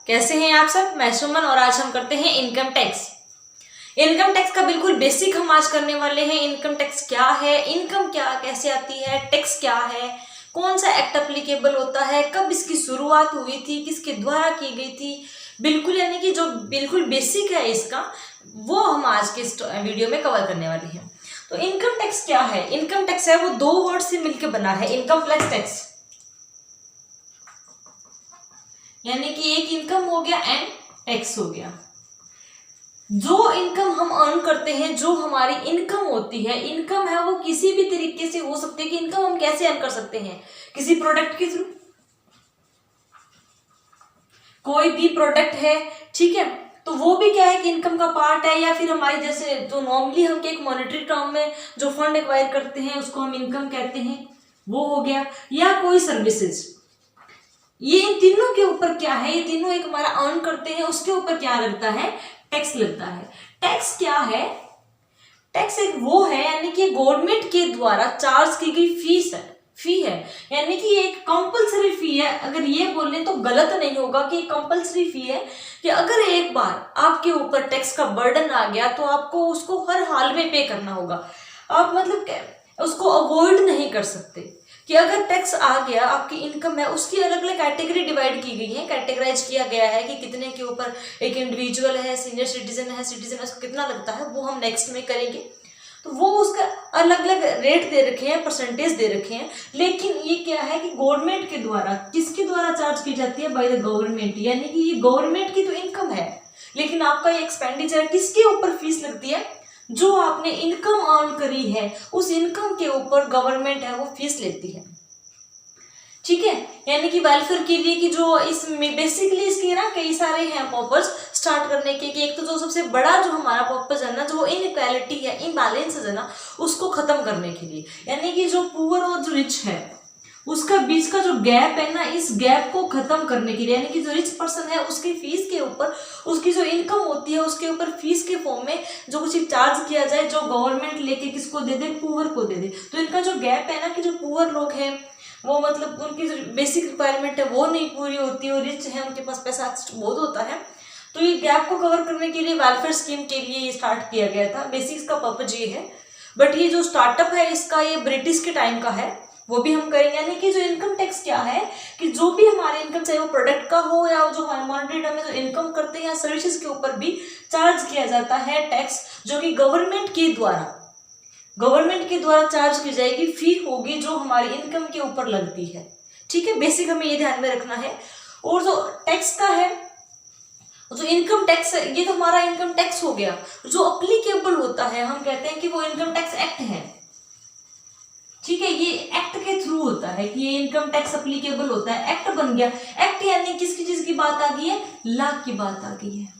कैसे हैं आप सब? मैं सुमन और आज हम करते हैं इनकम टैक्स। इनकम टैक्स का बिल्कुल बेसिक हम आज करने वाले हैं। इनकम टैक्स क्या है, इनकम क्या कैसे आती है, टैक्स क्या है, कौन सा एक्ट एप्लीकेबल होता है, कब इसकी शुरुआत हुई थी, किसके द्वारा की गई थी, बिल्कुल यानी कि जो बिल्कुल बेसिक है इसका वो हम आज के इस वीडियो में कवर करने वाले हैं। तो इनकम टैक्स क्या है? इनकम टैक्स है वो दो वर्ड से मिलकर बना है, इनकम प्लस टैक्स, यानी कि एक इनकम हो गया एंड टैक्स हो गया। जो इनकम हम अर्न करते हैं, जो हमारी इनकम होती है, इनकम है वो किसी भी तरीके से हो सकती है कि इनकम हम कैसे अर्न कर सकते हैं, किसी प्रोडक्ट के थ्रू, कोई भी प्रोडक्ट है, ठीक है, तो वो भी क्या है कि इनकम का पार्ट है। या फिर हमारी जैसे जो नॉर्मली हम एक मॉनेटरी टर्म में जो फंड एक्वायर करते हैं उसको हम इनकम कहते हैं, वो हो गया। या कोई सर्विसेज, ये इन तीनों के ऊपर क्या है, ये तीनों एक हमारा अर्न करते हैं, उसके ऊपर क्या लगता है, टैक्स लगता है। टैक्स क्या है? टैक्स एक वो है यानी कि गवर्नमेंट के द्वारा चार्ज की गई फी है, यानी कि एक कंपलसरी फी है। अगर ये बोलें तो गलत नहीं होगा कि कंपलसरी फी है कि अगर एक बार आपके ऊपर टैक्स का बर्डन आ गया तो आपको उसको हर हाल में पे करना होगा। आप मतलब उसको अवॉइड नहीं कर सकते कि अगर टैक्स आ गया, आपकी इनकम है उसकी अलग अलग कैटेगरी डिवाइड की गई है, कैटेगराइज किया गया है कि कितने के ऊपर एक इंडिविजुअल है, सीनियर सिटीजन है, उसको कितना लगता है, वो हम नेक्स्ट में करेंगे। तो वो उसका अलग अलग रेट दे रखे हैं, परसेंटेज दे रखे हैं। लेकिन ये क्या है कि गवर्नमेंट के द्वारा, किसके द्वारा चार्ज की जाती है? बाय द गवर्नमेंट, यानी कि ये गवर्नमेंट की तो इनकम है, लेकिन आपका ये एक्सपेंडिचर किसके ऊपर फीस लगती है? जो आपने इनकम अर्न करी है उस इनकम के ऊपर गवर्नमेंट है वो फीस लेती है, ठीक है। यानी कि वेलफेयर के लिए कि जो इसमें बेसिकली इसके ना कई सारे हैं पर्पज स्टार्ट करने के, कि एक तो जो सबसे बड़ा जो हमारा पर्पज है ना, जो इनइक्वालिटी है, इम्बैलेंस है ना, उसको खत्म करने के लिए, यानी कि जो पुअर और जो रिच है उसका बीच का जो गैप है ना, इस गैप को खत्म करने के लिए, यानी कि जो रिच पर्सन है उसकी फीस के ऊपर, उसकी जो इनकम होती है उसके ऊपर फीस के फॉर्म में जो कुछ चार्ज किया जाए, जो गवर्नमेंट लेके किसको दे दे? पुअर को दे दे। तो इनका जो गैप है ना, कि जो पुअर लोग हैं वो मतलब उनकी जो बेसिक रिक्वायरमेंट है वो नहीं पूरी होती है, और रिच है उनके पास पैसा बहुत होता है। तो ये गैप को कवर करने के लिए वेलफेयर स्कीम के लिए ये स्टार्ट किया गया था। बेसिक इसका पर्पज ये है। बट ये जो स्टार्टअप है इसका, ये ब्रिटिश के टाइम का है, वो भी हम करेंगे। यानी कि जो इनकम टैक्स क्या है कि जो भी हमारे इनकम, चाहे वो प्रोडक्ट का हो या जो हमारे मॉनेटरी टर्म में जो इनकम करते हैं या सर्विसेज के ऊपर भी चार्ज किया जाता है टैक्स, जो कि गवर्नमेंट के द्वारा चार्ज की जाएगी, फी होगी जो हमारी इनकम के ऊपर लगती है, ठीक है। बेसिक हमें ये ध्यान में रखना है। और जो टैक्स का है, जो इनकम टैक्स है, ये तो हमारा इनकम टैक्स हो गया। जो अप्लीकेबल होता है, हम कहते हैं कि वो इनकम टैक्स एक्ट है, ठीक है। ये एक्ट के थ्रू होता है कि ये इनकम टैक्स अप्लीकेबल होता है, एक्ट बन गया। एक्ट यानी किसकी चीज की बात आ गई है? लॉ की बात आ गई है,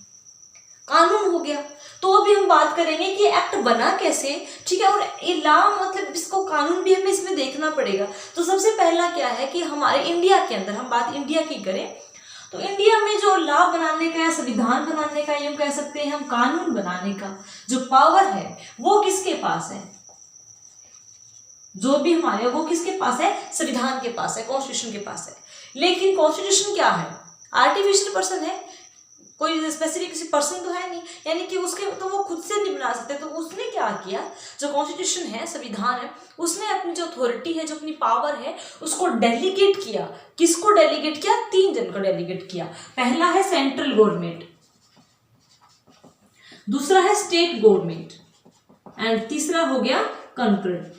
कानून हो गया। तो अभी हम बात करेंगे कि एक्ट बना कैसे, ठीक है। और ये लॉ मतलब इसको कानून भी हमें इसमें देखना पड़ेगा। तो सबसे पहला क्या है कि हमारे इंडिया के अंदर, हम बात इंडिया की करें तो इंडिया में जो लॉ बनाने का या संविधान बनाने का, यूं कह सकते हैं हम, कानून बनाने का जो पावर है वो किसके पास है? जो भी हमारे वो किसके पास है? संविधान के पास है, कॉन्स्टिट्यूशन के पास है। लेकिन कॉन्स्टिट्यूशन क्या है? आर्टिफिशियल पर्सन है, कोई स्पेसिफिक किसी पर्सन तो है नहीं, यानी कि उसके तो वो खुद से नहीं बना सकते। तो उसने क्या किया, जो कॉन्स्टिट्यूशन है, संविधान है, उसने अपनी जो अथॉरिटी है, जो अपनी पावर है, उसको डेलीगेट किया। किसको डेलीगेट किया? 3 जन को डेलीगेट किया। पहला है सेंट्रल गवर्नमेंट, दूसरा है स्टेट गवर्नमेंट, एंड तीसरा हो गया कंकरेंट,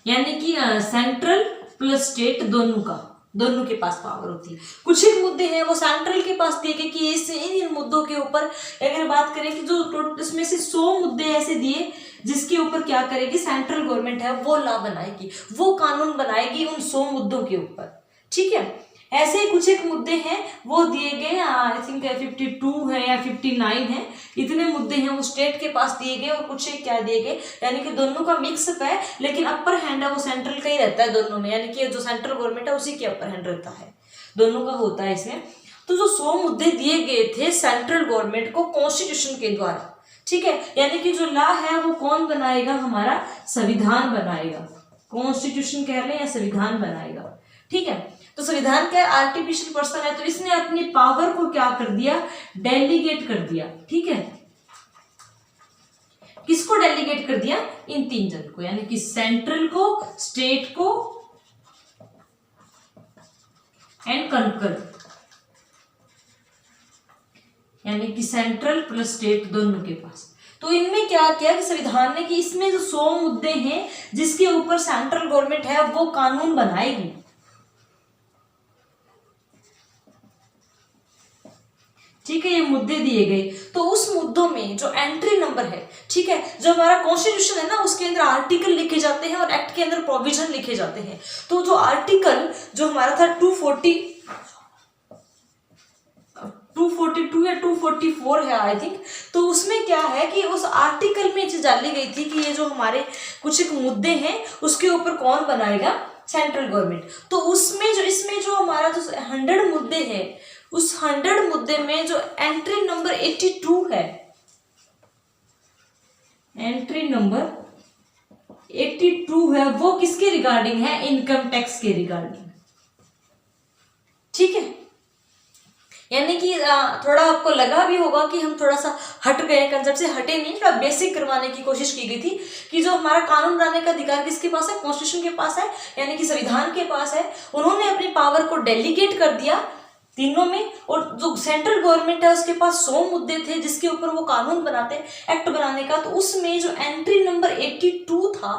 यानी कि सेंट्रल प्लस स्टेट दोनों के पास पावर होती है। कुछ एक मुद्दे हैं वो सेंट्रल के पास दिए गए कि इससे इन मुद्दों के ऊपर अगर बात करें कि जो इसमें से 100 मुद्दे ऐसे दिए जिसके ऊपर क्या करेगी सेंट्रल गवर्नमेंट है, वो लॉ बनाएगी, वो कानून बनाएगी उन 100 मुद्दों के ऊपर, ठीक है। ऐसे ही कुछ एक मुद्दे हैं वो दिए गए, आई थिंक 52 है या 59 है, इतने मुद्दे हैं वो स्टेट के पास दिए गए, और कुछ एक क्या दिए गए, यानी कि दोनों का मिक्सअप है, लेकिन अपर हैंड है वो सेंट्रल का ही रहता है दोनों में, यानी कि जो सेंट्रल गवर्नमेंट है उसी के अपर हैंड रहता है, दोनों का होता है इसमें। तो जो 100 मुद्दे दिए गए थे सेंट्रल गवर्नमेंट को कॉन्स्टिट्यूशन के द्वारा, ठीक है, यानी कि जो लॉ है वो कौन बनाएगा? हमारा संविधान बनाएगा, कॉन्स्टिट्यूशन कह लें या संविधान बनाएगा, ठीक है। तो संविधान क्या है, आर्टिफिशियल पर्सन है, तो इसने अपनी पावर को क्या कर दिया, डेलीगेट कर दिया। ठीक है, किसको डेलीगेट कर दिया, इन 3 जन को, यानी कि सेंट्रल को, स्टेट को एंड कंकर, यानी कि सेंट्रल प्लस स्टेट दोनों के पास। तो इनमें क्या किया कि संविधान ने कि इसमें जो 100 मुद्दे हैं जिसके ऊपर सेंट्रल गवर्नमेंट है वो कानून बनाएगी। ठीक है, ये मुद्दे दिए गए, तो उस मुद्दों में जो एंट्री नंबर है, ठीक है, जो हमारा कॉन्स्टिट्यूशन है ना, उसके अंदर आर्टिकल लिखे जाते हैं और एक्ट के अंदर प्रोविजन लिखे जाते हैं। तो जो आर्टिकल जो हमारा था 242 या 244 है आई थिंक, तो उसमें क्या है कि उस आर्टिकल में चीज डाली गई थी कि ये जो हमारे कुछ एक मुद्दे हैं उसके ऊपर कौन बनाएगा, सेंट्रल गवर्नमेंट। तो उसमें जो इसमें जो हमारा जो 100 मुद्दे हैं, उस 100 मुद्दे में जो एंट्री नंबर 82 है, एंट्री नंबर 82 है, वो किसके रिगार्डिंग है, इनकम टैक्स के रिगार्डिंग। ठीक है, यानी कि थोड़ा आपको लगा भी होगा कि हम थोड़ा सा हट गए, कंसेप्ट से हटे नहीं, थोड़ा बेसिक करवाने की कोशिश की गई थी कि जो हमारा कानून बनाने का अधिकार किसके पास है, कॉन्स्टिट्यूशन के पास है, यानी कि संविधान के पास है। उन्होंने अपनी पावर को डेलीगेट कर दिया तीनों में, और जो सेंट्रल गवर्नमेंट है उसके पास 100 मुद्दे थे जिसके ऊपर वो कानून बनाते, एक्ट बनाने का। तो उसमें जो एंट्री नंबर 82 था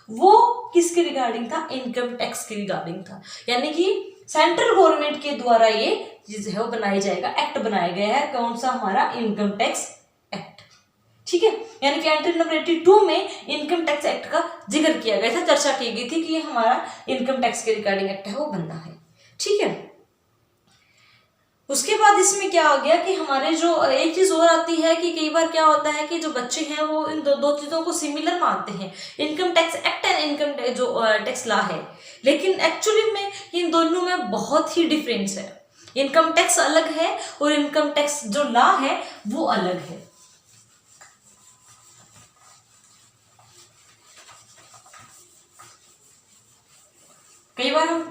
वो किसके रिगार्डिंग था, इनकम टैक्स के रिगार्डिंग था, यानी कि सेंट्रल गवर्नमेंट के द्वारा ये चीज है वो बनाई जाएगा, एक्ट बनाया गया है, कौन सा, हमारा इनकम टैक्स एक्ट। ठीक है, यानी कि एंट्री नंबर 82 में इनकम टैक्स एक्ट का जिक्र किया गया था, चर्चा की गई थी कि ये हमारा इनकम टैक्स के रिगार्डिंग एक्ट है वो बनना है। ठीक है, उसके बाद इसमें क्या हो गया कि हमारे जो एक चीज और आती है कि कई बार क्या होता है कि जो बच्चे हैं वो इन दो चीजों को सिमिलर मानते हैं, income tax act and income जो टैक्स लॉ है, लेकिन एक्चुअली में इन दोनों में बहुत ही डिफरेंस है। इनकम टैक्स अलग है और इनकम टैक्स जो लॉ है वो अलग है। कई बार हम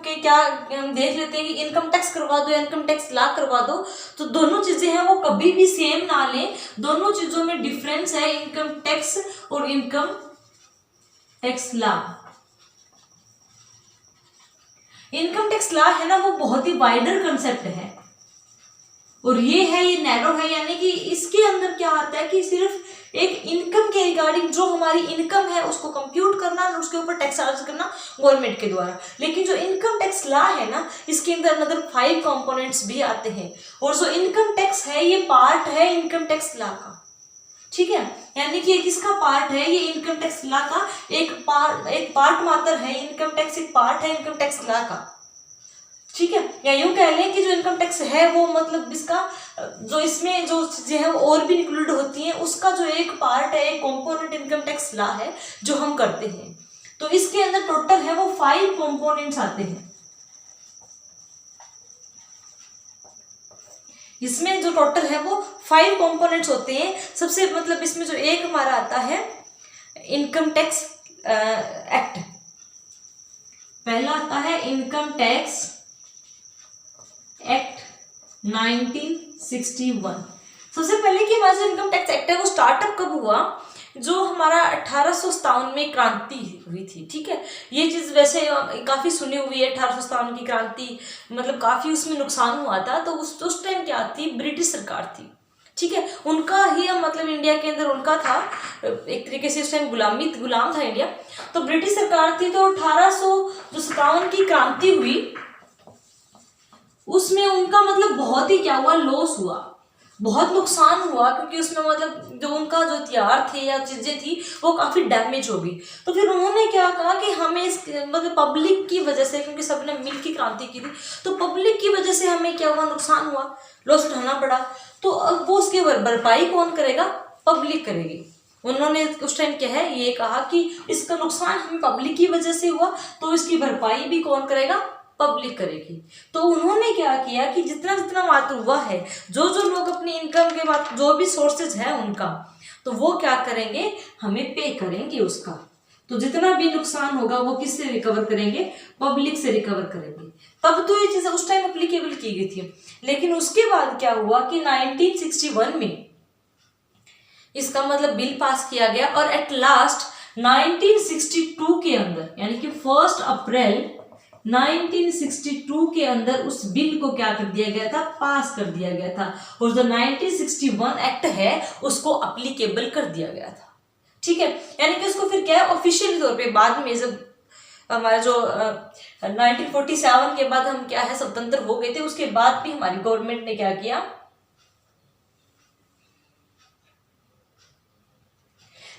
देख लेते हैं कि इनकम टैक्स करवा दो, इनकम टैक्स लॉ करवा दो, तो दोनों चीजें हैं वो कभी भी सेम ना लें, दोनों चीजों में डिफरेंस है, इनकम टैक्स और income tax law. Income tax law है ना वो बहुत ही वाइडर कंसेप्ट है और ये है, ये नैरो है, यानी कि इसके अंदर क्या आता है कि सिर्फ एक इनकम के रिगार्डिंग जो हमारी इनकम है उसको कंप्यूट करना और उसके ऊपर टैक्स चार्ज करना गवर्नमेंट के द्वारा। लेकिन जो इनकम टैक्स लॉ है ना, इसके अंदर अनदर 5 कंपोनेंट्स भी आते हैं, और जो इनकम टैक्स है ये पार्ट है इनकम टैक्स लॉ का। ठीक है, यानी कि किसका पार्ट है, ये इनकम टैक्स लॉ का एक पार्ट मात्र है, इनकम टैक्स एक पार्ट है इनकम टैक्स लॉ का। ठीक है, या यूं कह लें कि जो इनकम टैक्स है वो मतलब इसका जो इसमें जो चीजें हैं वो और भी इंक्लूड होती हैं, उसका जो एक पार्ट है, एक कंपोनेंट इनकम टैक्स लॉ है जो हम करते हैं। तो इसके अंदर टोटल है वो 5 कंपोनेंट्स आते हैं। इसमें जो टोटल है वो 5 कंपोनेंट्स होते हैं। सबसे मतलब इसमें जो एक हमारा आता है इनकम टैक्स एक्ट, पहला आता है इनकम टैक्स एक्ट 1961। सबसे पहले कि हमारा जो इनकम टैक्स एक्ट है वो स्टार्टअप कब हुआ, जो हमारा 1857 में क्रांति हुई थी। ठीक है, ये चीज वैसे काफी सुनी हुई है, 1857 की क्रांति, मतलब काफी उसमें नुकसान हुआ था। तो उस टाइम क्या थी, ब्रिटिश सरकार थी। ठीक है, उनका ही मतलब इंडिया के अंदर उनका था एक तरीके से, उस टाइम गुलाम था इंडिया। तो ब्रिटिश सरकार थी, तो 1857 की क्रांति हुई, उसमें उनका मतलब बहुत ही क्या हुआ, लॉस हुआ, बहुत नुकसान हुआ, क्योंकि उसमें मतलब जो उनका जो हथियार थे या चीजें थी वो काफी डैमेज हो गई। तो फिर उन्होंने क्या कहा कि हमें इस मतलब पब्लिक की वजह से, क्योंकि सबने मिल की क्रांति की थी, तो पब्लिक की वजह से हमें क्या हुआ, नुकसान हुआ, लॉस उठाना पड़ा। तो अब वो उसकी भरपाई कौन करेगा, पब्लिक करेगी। उन्होंने उस टाइम क्या है ये कहा कि इसका नुकसान हमें पब्लिक की वजह से हुआ, तो इसकी भरपाई भी कौन करेगा, पब्लिक करेगी। तो उन्होंने क्या किया कि जितना जितना मात्र हुआ है, जो जो लोग अपनी इनकम के बाद जो भी सोर्सेज है उनका, तो वो क्या करेंगे, हमें पे करेंगे उसका। तो जितना भी नुकसान होगा वो किससे रिकवर करेंगे, पब्लिक से रिकवर करेंगे। तब तो ये चीज़ उस टाइम अप्लीकेबल की गई थी। लेकिन उसके बाद क्या हुआ कि 1961 में इसका मतलब बिल पास किया गया और एट लास्ट 1962 के अंदर, यानी कि 1 अप्रैल 1962 के अंदर उस बिल को क्या कर दिया गया था, पास कर दिया गया था। और जो 1961 एक्ट है उसको अप्लीकेबल कर दिया गया था। ठीक है, यानी कि उसको फिर क्या है, ऑफिशियल तौर पे बाद में जब हमारा जो 1947 के बाद हम क्या है स्वतंत्र हो गए थे, उसके बाद भी हमारी गवर्नमेंट ने क्या किया,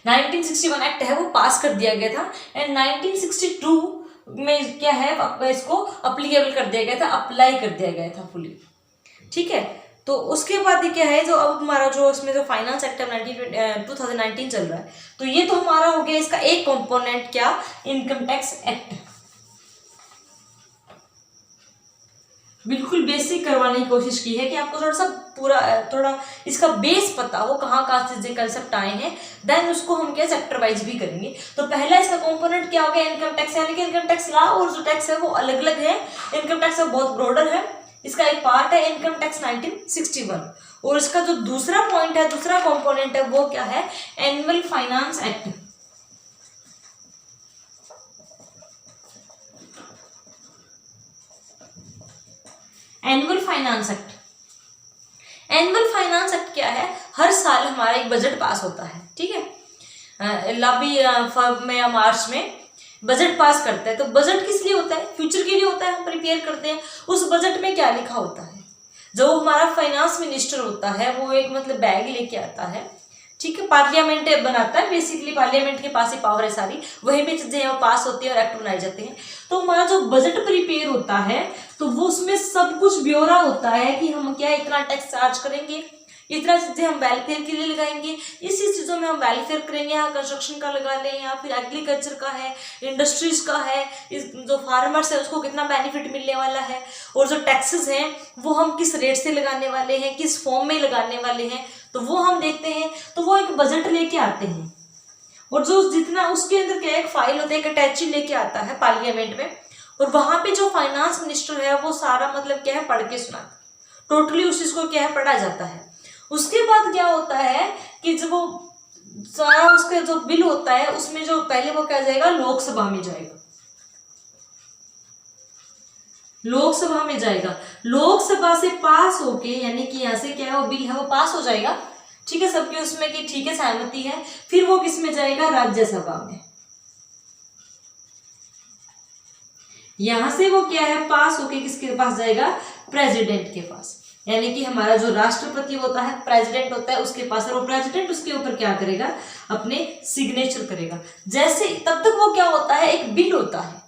1961 एक्ट है वो पास कर दिया गया था। एंड 1962 में क्या है, इसको अप्लीकेबल कर दिया गया था, अप्लाई कर दिया गया था फुली। ठीक है, तो उसके बाद क्या है, जो अब हमारा जो इसमें जो फाइनेंस एक्ट 2019 चल रहा है, तो ये तो हमारा हो गया इसका एक कंपोनेंट, क्या, इनकम टैक्स एक्ट। बिल्कुल बेसिक करवाने की कोशिश की है कि आपको थोड़ा सा पूरा थोड़ा इसका बेस पता हो, कहाँ कहाँ चीजें कंसेप्ट आए हैं, देन उसको हम क्या चैप्टर वाइज भी करेंगे। तो पहला इसका कंपोनेंट क्या हो गया, इनकम टैक्स, यानी कि इनकम टैक्स लॉ और जो टैक्स है वो अलग अलग है। इनकम टैक्स बहुत ब्रॉडर है, इसका एक पार्ट है इनकम टैक्स 1961। और इसका जो दूसरा पॉइंट है, दूसरा कंपोनेंट है, वो क्या है, annual finance act. Annual finance act, annual finance act क्या है, हर साल हमारा एक बजट पास होता है। ठीक है, अभी फरवरी में या मार्च में बजट पास करते हैं। तो बजट किस लिए होता है, फ्यूचर के लिए होता है, हम प्रिपेयर करते हैं। उस बजट में क्या लिखा होता है, जो हमारा फाइनेंस मिनिस्टर होता है वो एक मतलब बैग लेके आता है। ठीक है, पार्लियामेंट बनाता है, बेसिकली पार्लियामेंट के पास ही पावर है सारी, वहीं पे चीजें पास होती है और एक्ट बनाए जाते हैं। तो हमारा जो बजट प्रिपेयर होता है तो वो उसमें सब कुछ ब्यौरा होता है कि हम क्या इतना टैक्स चार्ज करेंगे, इतना चीजें हम वेलफेयर के लिए लगाएंगे, इसी चीजों में हम वेलफेयर करेंगे, यहाँ कंस्ट्रक्शन का लगा लें, या फिर एग्रीकल्चर का है, इंडस्ट्रीज का है, इस जो फार्मर्स है उसको कितना बेनिफिट मिलने वाला है, और जो टैक्सेस हैं वो हम किस रेट से लगाने वाले हैं, किस फॉर्म में लगाने वाले हैं, तो वो हम देखते हैं। तो वो एक बजट लेके आते हैं, और जो जितना उसके अंदर क्या एक फाइल होता है, एक अटैची लेके आता है पार्लियामेंट में, और वहां पे जो फाइनेंस मिनिस्टर है वो सारा मतलब क्या है पढ़ के सुनाता, टोटली उस चीज को क्या है पढ़ा जाता है। उसके बाद क्या होता है कि जब वो सारा उसका जो बिल होता है उसमें जो पहले वो क्या जाएगा, लोकसभा में जाएगा, लोकसभा में जाएगा, लोकसभा से पास होके, यानी कि यहाँ से क्या है वो बिल है वो पास हो जाएगा। ठीक है, सबकी उसमें कि ठीक है सहमति है, फिर वो किस में जाएगा, राज्यसभा में। यहां से वो क्या है पास होके किसके पास जाएगा, प्रेसिडेंट के पास, यानी कि हमारा जो राष्ट्रपति होता है, प्रेसिडेंट होता है, उसके पास, और वो प्रेसिडेंट उसके ऊपर क्या करेगा, अपने सिग्नेचर करेगा। जैसे तब तक वो क्या होता है, एक बिल होता है,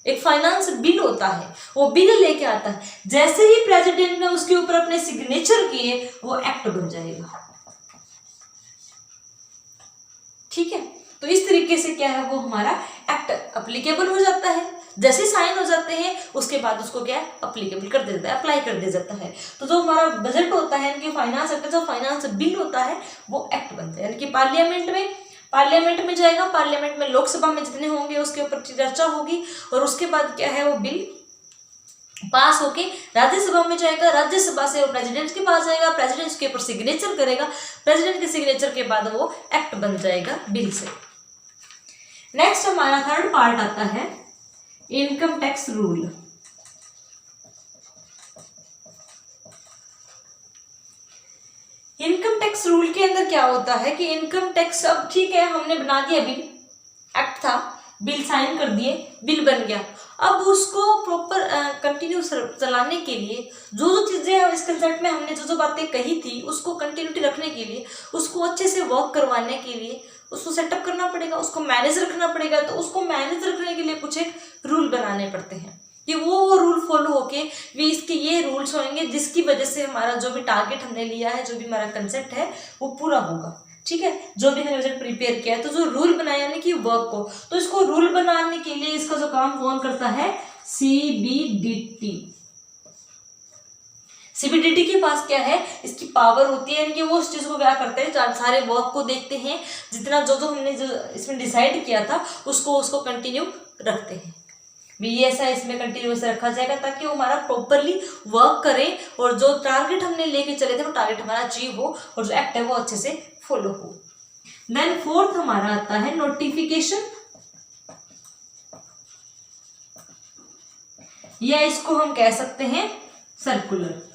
एक फाइनेंस बिल होता है, वो बिल लेके आता है। जैसे ही प्रेसिडेंट ने उसके ऊपर अपने सिग्नेचर किए वो एक्ट बन जाएगा। ठीक है, तो इस तरीके से क्या है वो हमारा एक्ट अप्लीकेबल हो जाता है। जैसे साइन हो जाते हैं उसके बाद उसको क्या है अप्लीकेबल कर दिया जाता है, अप्लाई कर दिया जाता है। तो जो हमारा बजट होता है, यानी कि फाइनेंस एक्ट, जो फाइनेंस बिल होता है वो एक्ट बनता है, यानी कि पार्लियामेंट में जाएगा, पार्लियामेंट में लोकसभा में जितने होंगे उसके ऊपर चर्चा होगी, और उसके बाद क्या है वो बिल पास होके राज्यसभा में जाएगा, राज्यसभा से वो प्रेसिडेंट के पास जाएगा, प्रेसिडेंट के ऊपर सिग्नेचर करेगा, प्रेसिडेंट के सिग्नेचर के बाद वो एक्ट बन जाएगा बिल से। नेक्स्ट हमारा थर्ड पार्ट आता है income tax rule. Income tax rule के अंदर क्या होता है कि इनकम टैक्स, अब ठीक है हमने बना दिया बिल, एक्ट था, बिल साइन कर दिए, बिल बन गया। अब उसको प्रॉपर कंटिन्यू चलाने के लिए जो जो चीज़ें इस कंसेप्ट में हमने जो जो बातें कही थी उसको कंटिन्यूटी रखने के लिए, उसको अच्छे से वर्क करवाने के लिए उसको सेटअप करना पड़ेगा, उसको मैनेज रखना पड़ेगा। तो उसको मैनेज रखने के लिए कुछ एक रूल बनाने पड़ते हैं कि वो रूल फॉलो होके भी इसके ये रूल्स होंगे जिसकी वजह से हमारा जो भी टारगेट हमने लिया है, जो भी हमारा कंसेप्ट है वो पूरा होगा। ठीक है, जो भी हमने बजट प्रिपेयर किया है, तो जो रूल बनाया यानी कि वर्क को, तो इसको रूल बनाने के लिए इसका जो काम कौन करता है, सीबीडीटी। सीबीडीटी के पास क्या है, इसकी पावर होती है, यानी कि वो उस चीज को क्या करते हैं, सारे वर्क को देखते हैं, जितना जो जो हमने जो इसमें डिसाइड किया था उसको कंटिन्यू रखते हैं। BESI इसमें कंटिन्यूस रखा जाएगा ताकि वो हमारा प्रॉपरली वर्क करे और जो टारगेट हमने लेके चले थे वो टारगेट हमारा अचीव हो और जो एक्ट है वो अच्छे से फॉलो हो। देन फोर्थ हमारा आता है नोटिफिकेशन, या इसको हम कह सकते हैं सर्कुलर।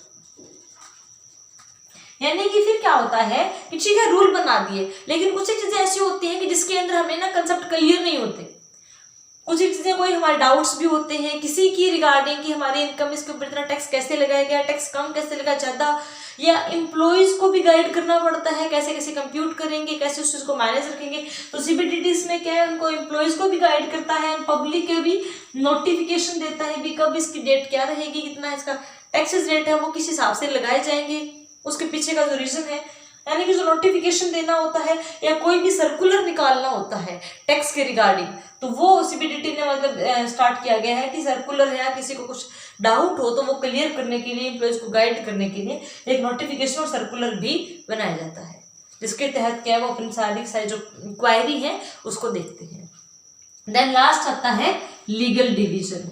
यानी कि फिर क्या होता है कि ठीक है रूल बना दिए, लेकिन कुछ चीजें ऐसी होती हैं कि जिसके अंदर हमें ना कंसेप्ट क्लियर नहीं होते, कुछ चीजें कोई हमारे डाउट्स भी होते हैं किसी की रिगार्डिंग कि हमारी इनकम इसके ऊपर इतना टैक्स कैसे लगाया गया, टैक्स कम कैसे लगा ज्यादा, या एम्प्लॉइज को भी गाइड करना पड़ता है कैसे कैसे कंप्यूट करेंगे, कैसे उस चीज को मैनेज रखेंगे। तो CBDT इसमें क्या है, उनको एम्प्लॉइज को भी गाइड करता है, पब्लिक के भी नोटिफिकेशन देता है भी कब इसकी डेट क्या रहेगी, कितना इसका टैक्सेस रेट है वो किस हिसाब से लगाए जाएंगे, उसके पीछे का जो रीजन है। यानी कि जो नोटिफिकेशन देना होता है या कोई भी सर्कुलर निकालना होता है टैक्स के रिगार्डिंग, तो वो CBDT ने मतलब स्टार्ट किया गया है कि सर्कुलर है या किसी को कुछ डाउट हो तो वो क्लियर करने के लिए, एम्प्लॉइज को गाइड करने के लिए एक नोटिफिकेशन और सर्कुलर भी बनाया जाता है, जिसके तहत क्या है वो अपनी सारी जो इंक्वायरी है उसको देखते हैं। देन लास्ट आता है लीगल डिवीजन।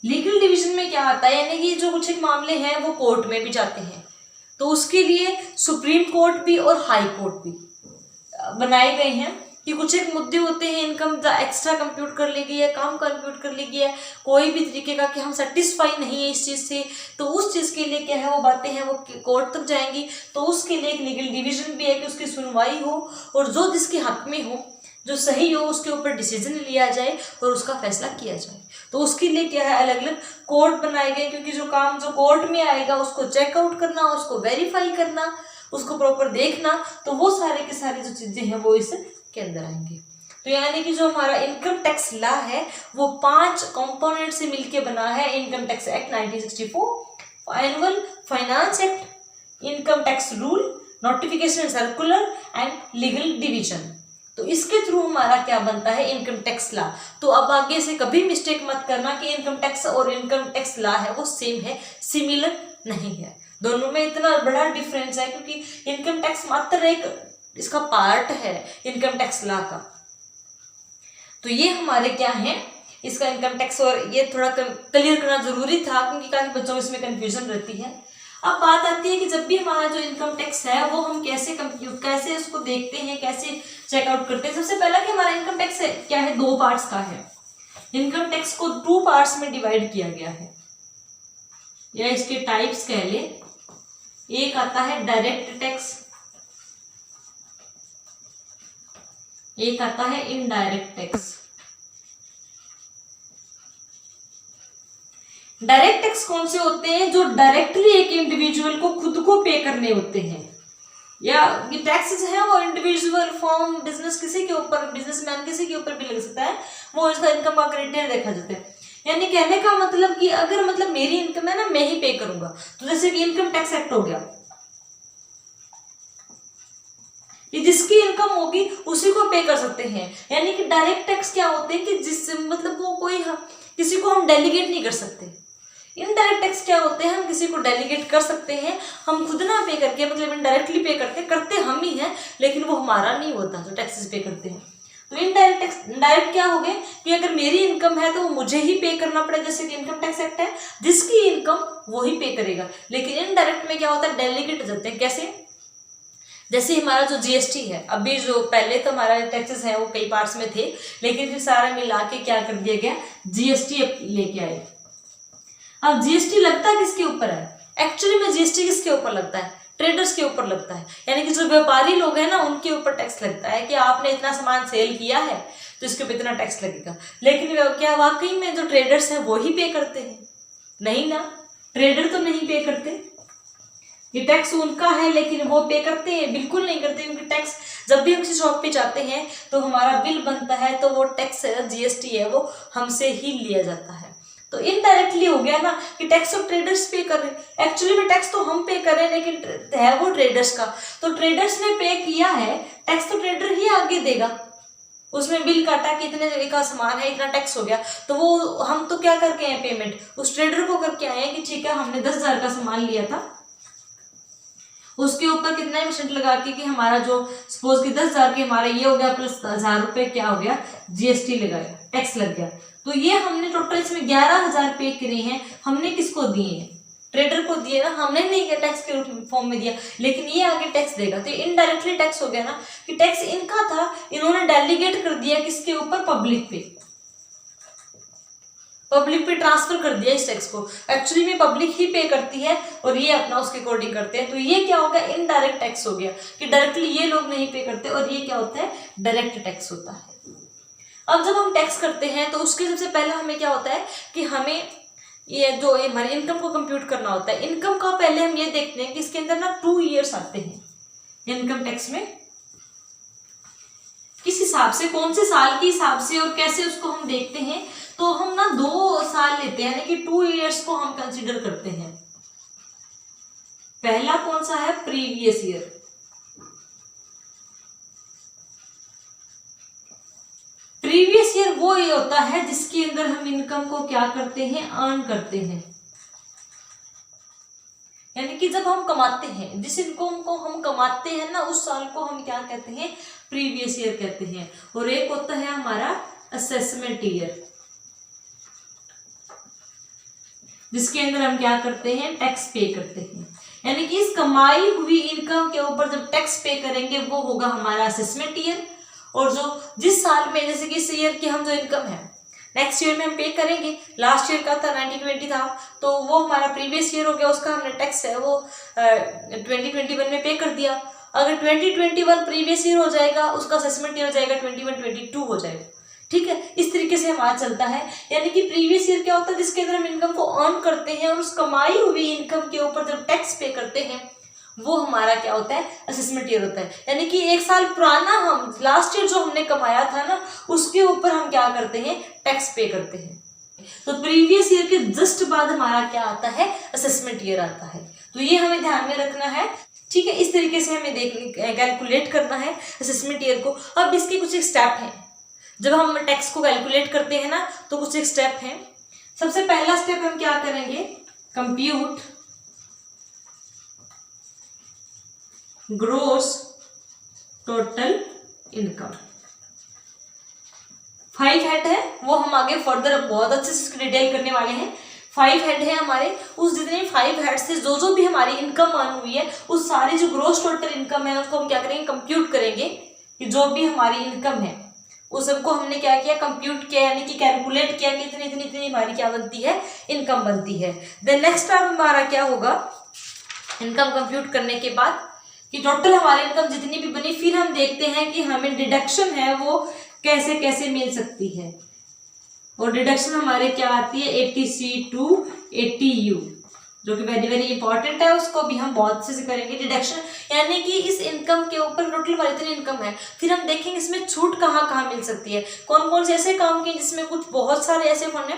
लीगल डिवीजन में क्या आता है, यानी कि जो कुछ एक मामले हैं वो कोर्ट में भी जाते हैं, तो उसके लिए सुप्रीम कोर्ट भी और हाई कोर्ट भी बनाए गए हैं कि कुछ एक मुद्दे होते हैं, इनकम एक्स्ट्रा कंप्यूट कर ली गई है, कम कंप्यूट कर ली गई है, कोई भी तरीके का कि हम सेटिस्फाई नहीं है इस चीज़ से, तो उस चीज़ के लिए क्या है वो बातें हैं वो कोर्ट तक जाएंगी। तो उसके लिए एक लीगल डिवीजन भी है कि उसकी सुनवाई हो और जो जिसके हक में हो, जो सही हो, उसके ऊपर डिसीजन लिया जाए और उसका फैसला किया जाए। तो उसके लिए क्या है अलग अलग कोर्ट बनाए गए, क्योंकि जो काम जो कोर्ट में आएगा उसको चेकआउट करना, उसको वेरीफाई करना, उसको प्रॉपर देखना, तो वो सारे के सारे जो चीजें हैं वो इसके अंदर आएंगे। तो यानी कि जो हमारा इनकम टैक्स लॉ है वो 5 कंपोनेंट से मिलकर बना है। Income tax act 1964, annual finance act, income tax rule, notification circular and legal division. तो इसके थ्रू हमारा क्या बनता है इनकम टैक्स लॉ। तो अब आगे से कभी मिस्टेक मत करना कि इनकम टैक्स और इनकम टैक्स लॉ है वो सेम है, सिमिलर नहीं है, दोनों में इतना बड़ा डिफरेंस है, क्योंकि इनकम टैक्स मात्र एक इसका पार्ट है इनकम टैक्स लॉ का। तो ये हमारे क्या है इसका इनकम टैक्स, और ये थोड़ा क्लियर करना जरूरी था क्योंकि काफी बच्चों में इसमें कंफ्यूजन रहती है। अब बात आती है कि जब भी हमारा जो इनकम टैक्स है वो हम कैसे कंप्यूट, कैसे उसको देखते हैं, कैसे चेकआउट करते हैं। सबसे पहला कि हमारा इनकम टैक्स है क्या है, 2 पार्ट्स का है। इनकम टैक्स को 2 पार्ट्स में डिवाइड किया गया है, या इसके टाइप्स कह ले। एक आता है डायरेक्ट टैक्स, एक आता है इनडायरेक्ट टैक्स। डायरेक्ट टैक्स कौन से होते हैं, जो डायरेक्टली एक इंडिविजुअल को खुद को पे करने होते हैं, या ये टैक्सेस है वो इंडिविजुअल फॉर्म बिजनेस किसी के ऊपर, बिजनेसमैन किसी के ऊपर भी लग सकता है, वो इसका इनकम का क्राइटेरिया देखा जाता है। यानी कहने का मतलब कि अगर मतलब मेरी इनकम है ना मैं ही पे करूंगा, तो जैसे कि इनकम टैक्स एक्ट हो गया, ये जिसकी इनकम होगी उसी को पे कर सकते हैं। यानी कि डायरेक्ट टैक्स क्या होते हैं कि जिस मतलब वो कोई किसी को हम डेलीगेट नहीं कर सकते। इनडायरेक्ट टैक्स क्या होते हैं, हम किसी को डेलीगेट कर सकते हैं, हम खुद ना पे करके मतलब इनडायरेक्टली पे करते हम ही हैं, लेकिन वो हमारा नहीं होता जो टैक्सेस पे करते हैं। तो इनडायरेक्ट टैक्स, डायरेक्ट क्या हो गए कि अगर मेरी इनकम है तो वो मुझे ही पे करना पड़ेगा, जैसे कि इनकम टैक्स एक्ट है, जिसकी इनकम वो ही पे करेगा। लेकिन इनडायरेक्ट में क्या होता है, डेलीगेट हो जाते हैं। कैसे, जैसे हमारा जो GST है, अभी जो पहले तो हमारा टैक्सेस है वो कई पार्ट्स में थे, लेकिन फिर सारा मिला के क्या कर दिया गया, GST लेके आए। अब GST लगता किसके ऊपर है, एक्चुअली में GST किसके ऊपर लगता है, ट्रेडर्स के ऊपर लगता है। यानी कि जो व्यापारी लोग हैं ना उनके ऊपर टैक्स लगता है कि आपने इतना सामान सेल किया है तो इसके ऊपर इतना टैक्स लगेगा। लेकिन क्या वाकई में जो ट्रेडर्स हैं वो ही पे करते हैं? नहीं ना, ट्रेडर तो नहीं पे करते, ये टैक्स उनका है लेकिन वो पे करते हैं? बिल्कुल नहीं करते, क्योंकि टैक्स जब भी हम किसी शॉप पे जाते हैं तो हमारा बिल बनता है तो वो टैक्स GST है वो हमसे ही लिया जाता है। तो इनडायरेक्टली हो गया ना कि टैक्स तो ट्रेडर्स पे कर रहे, एक्चुअली में टैक्स तो हम पे कर रहे हैं लेकिन है वो ट्रेडर्स का। तो ट्रेडर्स ने पे किया है, टैक्स तो ट्रेडर ही आगे देगा। उसमें बिल काटा कि इतने का सामान है, इतना टैक्स हो गया, तो वो हम तो क्या करके आए पेमेंट, उस ट्रेडर को करके आए हैं कि ठीक है हमने 10,000 का सामान लिया था, उसके ऊपर कितना % लगा के कि हमारा जो सपोज कि 10,000 के हमारा ये हो गया प्लस 1,000 रुपए क्या हो गया, GST लगाया, टैक्स लग गया। तो ये हमने टोटल इसमें 11,000 पे करे हैं। हमने किसको दिए हैं? ट्रेडर को दिए ना, हमने नहीं किया टैक्स के फॉर्म में दिया, लेकिन ये आगे टैक्स देगा। तो इनडायरेक्टली टैक्स हो गया ना, कि टैक्स इनका था, इन्होंने डेलीगेट कर दिया किसके ऊपर? पब्लिक पे। पब्लिक पे ट्रांसफर कर दिया इस टैक्स को। एक्चुअली में पब्लिक ही पे करती है और ये अपना उसके अकॉर्डिंग करते हैं। तो ये क्या होगा? इनडायरेक्ट टैक्स हो गया, कि डायरेक्टली ये लोग नहीं पे करते, और ये क्या होता है? डायरेक्ट टैक्स होता है। अब जब हम टैक्स करते हैं तो उसके सबसे पहले हमें क्या होता है कि हमें ये जो हमारे इनकम को कंप्यूट करना होता है। इनकम का पहले हम ये देखते हैं कि इसके अंदर ना 2 ईयर्स आते हैं इनकम टैक्स में। किस हिसाब से, कौन से साल के हिसाब से और कैसे उसको हम देखते हैं, तो हम ना 2 साल लेते हैं, यानी कि 2 ईयर्स को हम कंसीडर करते हैं। पहला कौन सा है? Previous year. प्रीवियस ईयर वो ये होता है जिसके अंदर हम इनकम को क्या करते हैं? अर्न करते हैं। यानी कि जब हम कमाते हैं, जिस इनकम को हम कमाते हैं ना, उस साल को हम क्या कहते हैं? प्रीवियस ईयर कहते हैं। और एक होता है हमारा असेसमेंट ईयर, जिसके अंदर हम क्या करते हैं? टैक्स पे करते हैं। यानी कि इस कमाई हुई इनकम के ऊपर जब टैक्स पे करेंगे वो होगा हमारा असेसमेंट ईयर। और जो जिस साल में, जैसे कि इस ईयर की हम जो इनकम है नेक्स्ट ईयर में हम पे करेंगे, लास्ट ईयर का था 1920 था, तो वो हमारा प्रीवियस ईयर हो गया, उसका हमने टैक्स है वो 2021 में पे कर दिया। अगर 2021 प्रीवियस ईयर हो जाएगा, उसका असेसमेंट ईयर हो जाएगा 21-22 हो जाएगा। ठीक है, इस तरीके से हमारा चलता है। यानी कि प्रीवियस ईयर क्या होता है? जिसके अंदर हम इनकम को अर्न करते हैं, और उस कमाई हुई इनकम के ऊपर जब टैक्स पे करते हैं वो हमारा क्या होता है? असेसमेंट ईयर होता है। यानी कि 1 साल पुराना हम लास्ट ईयर जो हमने कमाया था ना, उसके ऊपर हम क्या करते हैं? टैक्स पे करते हैं। तो प्रीवियस ईयर के जस्ट बाद हमारा क्या आता है? असेसमेंट ईयर आता है। तो ये हमें ध्यान में रखना है। ठीक है, इस तरीके से हमें कैलकुलेट करना है असेसमेंट ईयर को। अब इसके कुछ एक स्टेप हैं, जब हम टैक्स को कैलकुलेट करते हैं ना, तो कुछ एक स्टेप हैं। सबसे पहला स्टेप हम क्या करेंगे? Compute gross total income. 5 head है, वो हम आगे फर्दर बहुत अच्छे से डिटेल करने वाले हैं। 5 हेड है हमारे, उस जितने 5 हेड से जो भी हमारी इनकम अर्न हुई है, उस सारी जो ग्रोस टोटल इनकम है उसको हम क्या करेंगे? कंप्यूट करेंगे। कि जो भी हमारी इनकम है उस सबको हमने क्या किया? कंप्यूट किया, यानी कि कैलकुलेट किया कि इतनी इतनी इतनी हमारी क्या बनती है? इनकम बनती है। देन नेक्स्ट स्टेप हमारा क्या होगा? इनकम कंप्यूट करने के बाद कि टोटल हमारी इनकम जितनी भी बनी, फिर हम देखते हैं कि हमें डिडक्शन है वो कैसे कैसे मिल सकती है। और डिडक्शन हमारे क्या आती है? 80C to 80U, जो कि वेरी वेरी इंपॉर्टेंट है। उसको भी हम बहुत अच्छे से करेंगे डिडक्शन। यानी कि इस इनकम के ऊपर टोटल हमारी इतनी इनकम है, फिर हम देखेंगे इसमें छूट कहाँ कहाँ मिल सकती है, कौन कौन से ऐसे काम किए जिसमें कुछ बहुत सारे ऐसे फंड है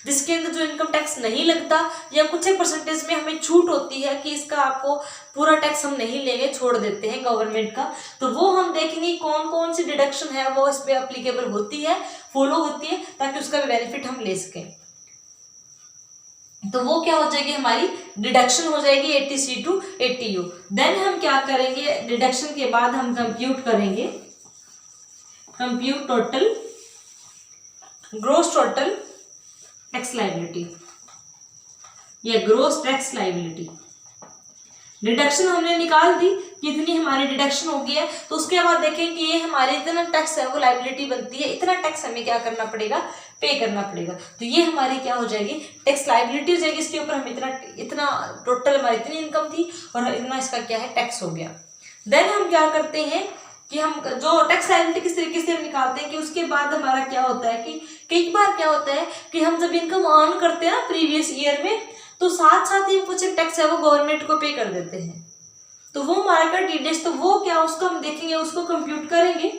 जिसके अंदर जो इनकम टैक्स नहीं लगता, या कुछ एक परसेंटेज में हमें छूट होती है कि इसका आपको पूरा टैक्स हम नहीं लेंगे, छोड़ देते हैं गवर्नमेंट का। तो वो हम देखेंगे कौन कौन सी डिडक्शन है वो इस पे अप्लीकेबल होती है, फॉलो होती है, ताकि उसका भी बेनिफिट हम ले सकें। तो वो क्या हो जाएगी? हमारी डिडक्शन हो जाएगी 80C to 80U। देन हम क्या करेंगे? डिडक्शन के बाद हम कंप्यूट करेंगे, compute total gross total tax liability या ग्रोस टैक्स लायबिलिटी। डिडक्शन हमने निकाल दी कि इतनी हमारी डिडक्शन हो गई है, तो उसके बाद देखें कि ये हमारी इतना टैक्स है वो लायबिलिटी बनती है, इतना टैक्स हमें क्या करना पड़ेगा? पे करना पड़ेगा। तो ये हमारी क्या हो जाएगी? टैक्स लायबिलिटी हो जाएगी। इसके ऊपर हम इतना टोटल हमारी इतनी इनकम थी और इतना इसका क्या है? टैक्स हो गया। देन हम क्या करते हैं कि हम जो टैक्स लायबिलिटी किस तरीके से हम निकालते हैं कि उसके बाद हमारा क्या होता है कि कई बार क्या होता है कि हम जब इनकम अर्न करते हैं ना प्रीवियस ईयर में, तो साथ साथ ही कुछ टैक्स है वो गवर्नमेंट को पे कर देते हैं। तो वो हमारा का TDS, तो वो क्या उसको हम देखेंगे, उसको कंप्यूट करेंगे।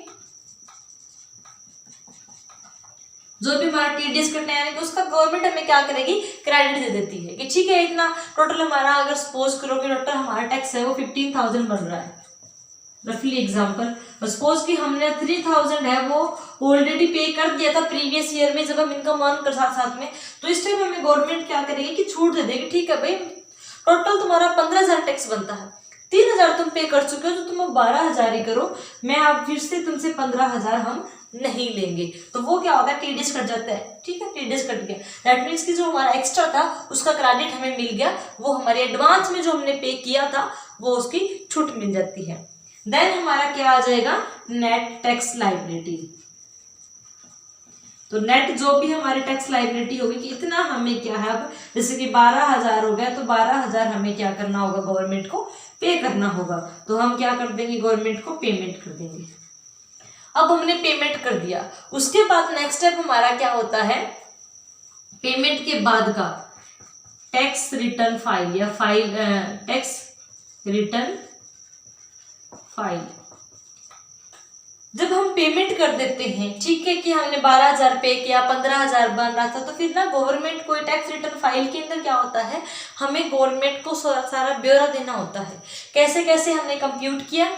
जो भी हमारा TDS कटना है कि उसका गवर्नमेंट हमें क्या करेगी? क्रेडिट दे देती है कि ठीक है इतना टोटल हमारा, अगर सपोज करो कि टोटल हमारा टैक्स है वो 15,000 बन रहा है रफली एग्जाम्पल, सपोज कि हमने 3,000 है वो ऑलरेडी पे कर दिया था प्रीवियस ईयर में जब हम इनकम अर्न कर साथ में। तो इस टाइम हमें गवर्नमेंट क्या करेगी कि छूट दे देगी। ठीक है भाई, टोटल तुम्हारा 15,000 टैक्स बनता है, 3,000 तुम पे कर चुके हो तो तुम अब 12,000 ही करो, मैं अब फिर से तुमसे 15,000 हम नहीं लेंगे। तो वो क्या होगा, टीडीएस कट जाता है, ठीक है, टीडीएस कट गया, दैट मीन्स कि जो हमारा एक्स्ट्रा था उसका क्रेडिट हमें मिल गया, वो हमारे एडवांस में जो हमने पे किया था वो उसकी छूट मिल जाती है। देन हमारा क्या आ जाएगा, नेट टैक्स लायबिलिटी। तो नेट जो भी हमारी टैक्स लायबिलिटी होगी कि इतना हमें क्या है, अब जैसे कि 12,000 हो गया तो 12,000 हमें क्या करना होगा, गवर्नमेंट को पे करना होगा। तो हम क्या कर देंगे, गवर्नमेंट को पेमेंट कर देंगे। अब हमने पेमेंट कर दिया, उसके बाद नेक्स्ट स्टेप हमारा क्या होता है, पेमेंट के बाद का टैक्स रिटर्न फाइल या टैक्स रिटर्न फाइल। जब हम पेमेंट कर देते हैं, ठीक है, कि हमने 12,000 पे किया, 15,000 बन रहा था, तो फिर ना गवर्नमेंट को टैक्स रिटर्न फाइल के अंदर क्या होता है, हमें गवर्नमेंट को सारा ब्यौरा देना होता है, कैसे कैसे हमने कंप्यूट किया,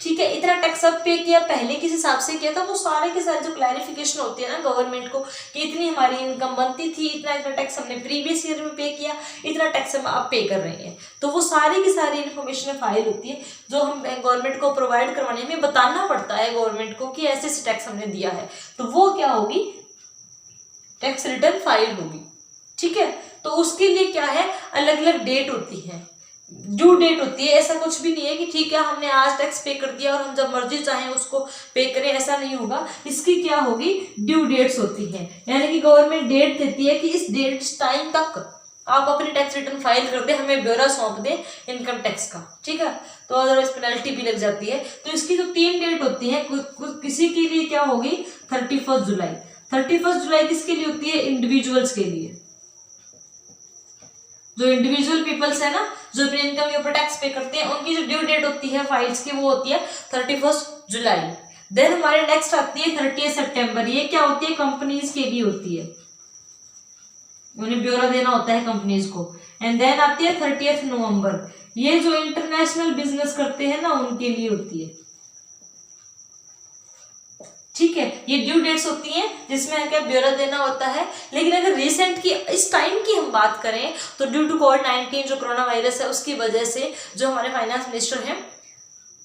ठीक है, इतना टैक्स अब पे किया, पहले किस हिसाब से किया था, वो सारे के सारे जो क्लैरिफिकेशन होती है ना गवर्नमेंट को कि इतनी हमारी इनकम बनती थी, इतना इतना टैक्स हमने प्रीवियस ईयर में पे किया, इतना टैक्स हम अब पे कर रहे हैं, तो वो सारी की सारी इन्फॉर्मेशन फाइल होती है जो हम गवर्नमेंट को प्रोवाइड करवाने में बताना पड़ता है गवर्नमेंट को कि ऐसे ऐसे टैक्स हमने दिया है, तो वो क्या होगी, टैक्स रिटर्न फाइल होगी, ठीक है। तो उसके लिए क्या है, अलग अलग डेट होती है, ड्यू डेट होती है, ऐसा कुछ भी नहीं है कि ठीक है हमने आज टैक्स पे कर दिया और हम जब मर्जी चाहें उसको पे करें, ऐसा नहीं होगा। इसकी क्या होगी, ड्यू डेट्स होती हैं, यानी कि गवर्नमेंट डेट देती है कि इस डेट टाइम तक आप अपनी टैक्स रिटर्न फाइल कर दे, हमें ब्यौरा सौंप दे इनकम टैक्स का, ठीक है, तो अदरवाइज पेनल्टी भी लग जाती है। तो इसकी जो 3 डेट होती है, किसी के लिए क्या होगी, 31 जुलाई। 31 जुलाई किसके लिए होती है, इंडिविजुअल्स के लिए, जो इंडिविजुअल पीपल्स है ना, जो अपनी इनकम के ऊपर टैक्स पे करते हैं, उनकी जो ड्यू डेट होती है फाइल्स की वो होती है 31 जुलाई। देन हमारे नेक्स्ट आती है 30 सितंबर, ये क्या होती है, कंपनीज के लिए होती है, उन्हें ब्यौरा देना होता है कंपनीज को। एंड देन आती है 30 नवंबर, ये जो इंटरनेशनल बिजनेस करते हैं ना उनके लिए होती है, ठीक है, ये ड्यू डेट्स होती हैं जिसमें क्या ब्यौरा देना होता है। लेकिन अगर रिसेंट की इस टाइम की हम बात करें तो ड्यू टू कोविड-19 जो कोरोना वायरस है उसकी वजह से जो हमारे फाइनेंस मिनिस्टर हैं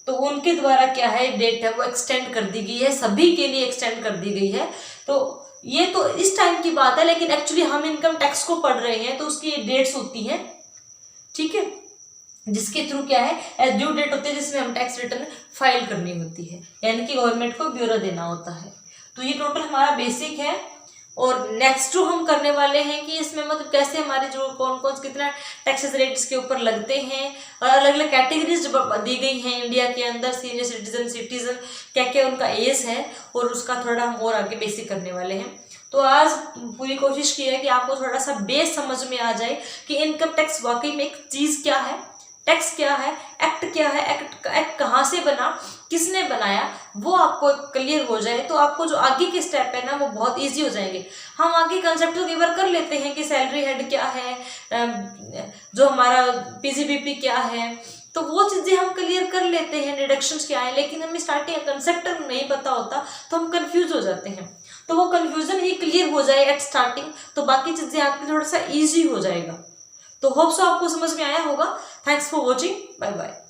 तो उनके द्वारा क्या है, डेट है वो एक्सटेंड कर दी गई है, सभी के लिए एक्सटेंड कर दी गई है। तो ये तो इस टाइम की बात है, लेकिन एक्चुअली हम इनकम टैक्स को पढ़ रहे हैं तो उसकी डेट्स होती हैं, ठीक है, जिसके थ्रू क्या है, ड्यू डेट होती है जिसमें हम टैक्स रिटर्न फाइल करनी होती है, यानी कि गवर्नमेंट को ब्यौरा देना होता है। तो ये टोटल हमारा बेसिक है। और नेक्स्ट जो हम करने वाले हैं कि इसमें मतलब कैसे हमारे जो कौन कौन कितना टैक्सेस रेट इसके ऊपर लगते हैं और अलग अलग कैटेगरीज दी गई हैं इंडिया के अंदर, सीनियर सिटीजन क्या क्या उनका एज है, और उसका थोड़ा हम और आगे बेसिक करने वाले हैं। तो आज पूरी कोशिश की है कि आपको थोड़ा सा बेस समझ में आ जाए कि इनकम टैक्स वाकई में एक चीज़ क्या है, टैक्स क्या है, एक्ट क्या है, एक्ट कहाँ से बना, किसने बनाया, वो आपको क्लियर हो जाए तो आपको जो आगे के स्टेप है ना वो बहुत इजी हो जाएंगे। हम आगे कंसेप्ट तो कवर कर लेते हैं कि सैलरी हेड क्या है, जो हमारा पीजीबीपी क्या है, तो वो चीज़ें हम क्लियर कर लेते हैं, डिडक्शंस क्या है, लेकिन हमें स्टार्टिंग कंसेप्ट नहीं पता होता तो हम कंफ्यूज हो जाते हैं। तो वो कंफ्यूजन ही क्लियर हो जाए एट स्टार्टिंग तो बाकी चीज़ें आपकी थोड़ा सा ईजी हो जाएगा। तो होप सो आपको समझ में आया होगा। Thanks for watching, bye bye.